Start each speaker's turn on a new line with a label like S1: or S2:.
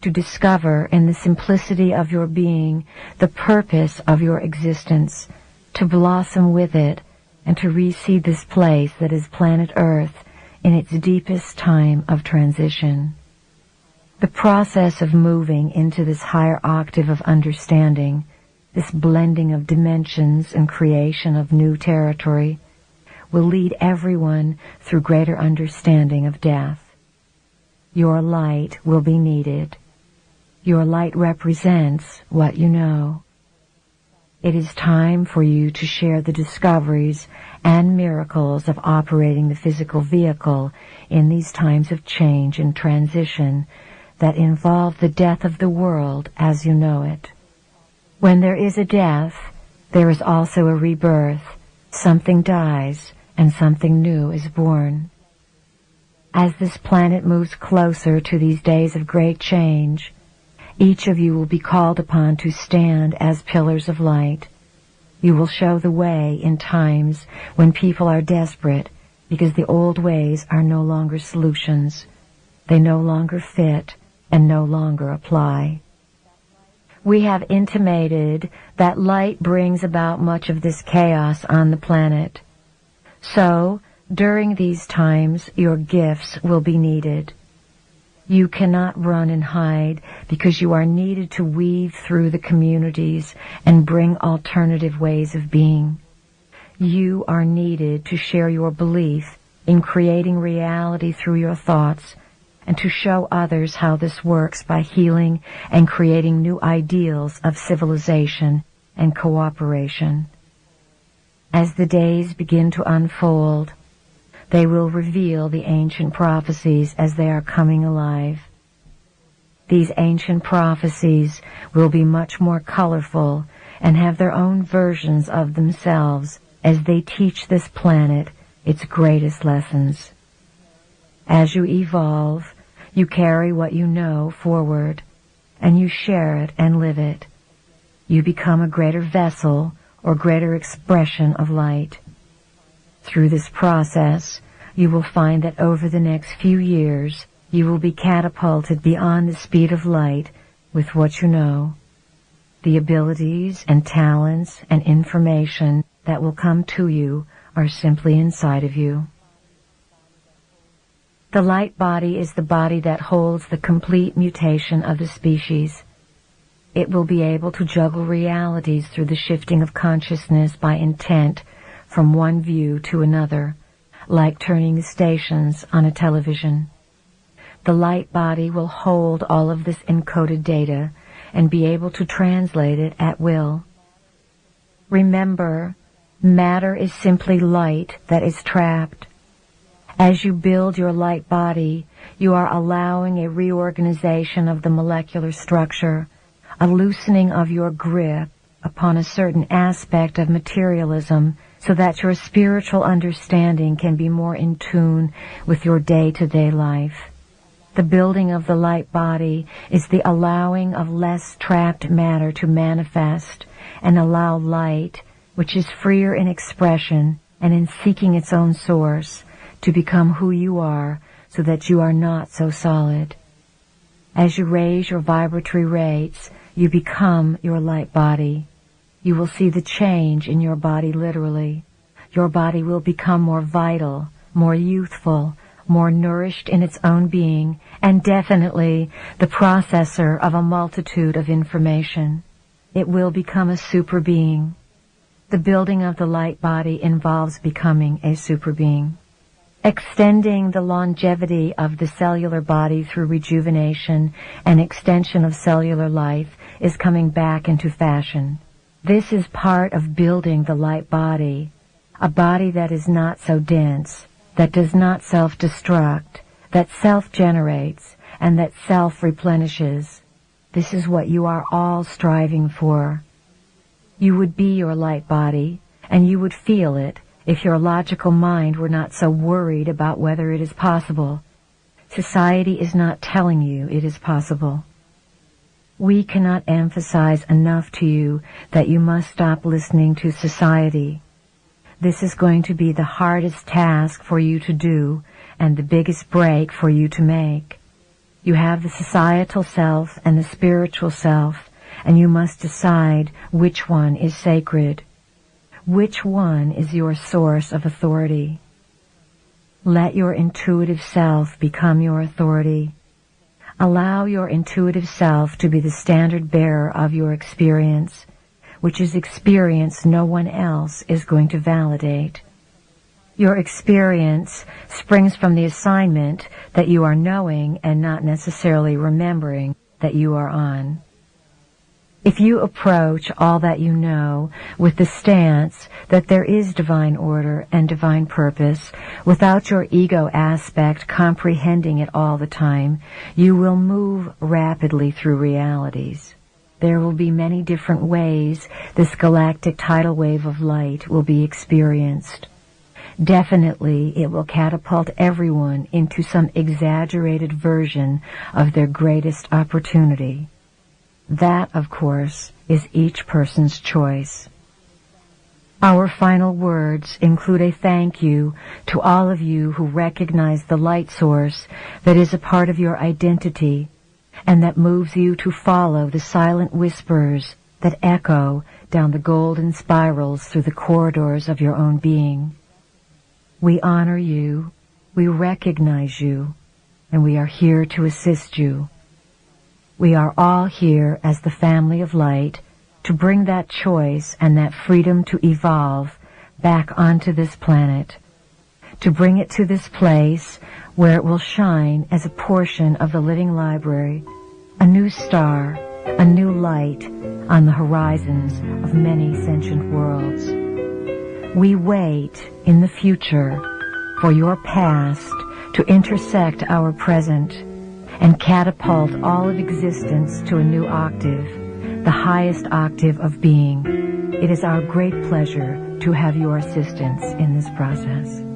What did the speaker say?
S1: to discover in the simplicity of your being the purpose of your existence, to blossom with it, and to reseed this place that is planet Earth in its deepest time of transition. The process of moving into this higher octave of understanding, this blending of dimensions and creation of new territory, will lead everyone through greater understanding of death. Your light will be needed. Your light represents what you know. It is time for you to share the discoveries and miracles of operating the physical vehicle in these times of change and transition that involve the death of the world as you know it. When there is a death, there is also a rebirth. Something dies and something new is born. As this planet moves closer to these days of great change, each of you will be called upon to stand as pillars of light. You will show the way in times when people are desperate because the old ways are no longer solutions. They no longer fit and no longer apply. We have intimated that light brings about much of this chaos on the planet. So, during these times, your gifts will be needed. You cannot run and hide because you are needed to weave through the communities and bring alternative ways of being. You are needed to share your belief in creating reality through your thoughts and to show others how this works by healing and creating new ideals of civilization and cooperation. As the days begin to unfold, they will reveal the ancient prophecies as they are coming alive. These ancient prophecies will be much more colorful and have their own versions of themselves as they teach this planet its greatest lessons. As you evolve, you carry what you know forward, and you share it and live it. You become a greater vessel or greater expression of light. Through this process, you will find that over the next few years, you will be catapulted beyond the speed of light with what you know. The abilities and talents and information that will come to you are simply inside of you. The light body is the body that holds the complete mutation of the species. It will be able to juggle realities through the shifting of consciousness by intent from one view to another, like turning the stations on a television. The light body will hold all of this encoded data and be able to translate it at will. Remember, matter is simply light that is trapped. As you build your light body, you are allowing a reorganization of the molecular structure, a loosening of your grip upon a certain aspect of materialism so that your spiritual understanding can be more in tune with your day-to-day life. The building of the light body is the allowing of less trapped matter to manifest and allow light, which is freer in expression and in seeking its own source, to become who you are so that you are not so solid. As you raise your vibratory rates, you become your light body. You will see the change in your body literally. Your body will become more vital, more youthful, more nourished in its own being, and definitely the processor of a multitude of information. It will become a super being. The building of the light body involves becoming a super being. Extending the longevity of the cellular body through rejuvenation and extension of cellular life is coming back into fashion. This is part of building the light body, a body that is not so dense, that does not self-destruct, that self-generates, and that self-replenishes. This is what you are all striving for. You would be your light body, and you would feel it if your logical mind were not so worried about whether it is possible. Society is not telling you it is possible. We cannot emphasize enough to you that you must stop listening to society. This is going to be the hardest task for you to do and the biggest break for you to make. You have the societal self and the spiritual self, and you must decide which one is sacred. Which one is your source of authority? Let your intuitive self become your authority. Allow your intuitive self to be the standard bearer of your experience, which is experience no one else is going to validate. Your experience springs from the assignment that you are knowing and not necessarily remembering that you are on. If you approach all that you know with the stance that there is divine order and divine purpose, without your ego aspect comprehending it all the time, you will move rapidly through realities. There will be many different ways this galactic tidal wave of light will be experienced. Definitely, it will catapult everyone into some exaggerated version of their greatest opportunity. That, of course, is each person's choice. Our final words include a thank you to all of you who recognize the light source that is a part of your identity and that moves you to follow the silent whispers that echo down the golden spirals through the corridors of your own being. We honor you, we recognize you, and we are here to assist you. We are all here as the family of light to bring that choice and that freedom to evolve back onto this planet, to bring it to this place where it will shine as a portion of the living library, a new star, a new light on the horizons of many sentient worlds. We wait in the future for your past to intersect our present and catapult all of existence to a new octave, the highest octave of being. It is our great pleasure to have your assistance in this process.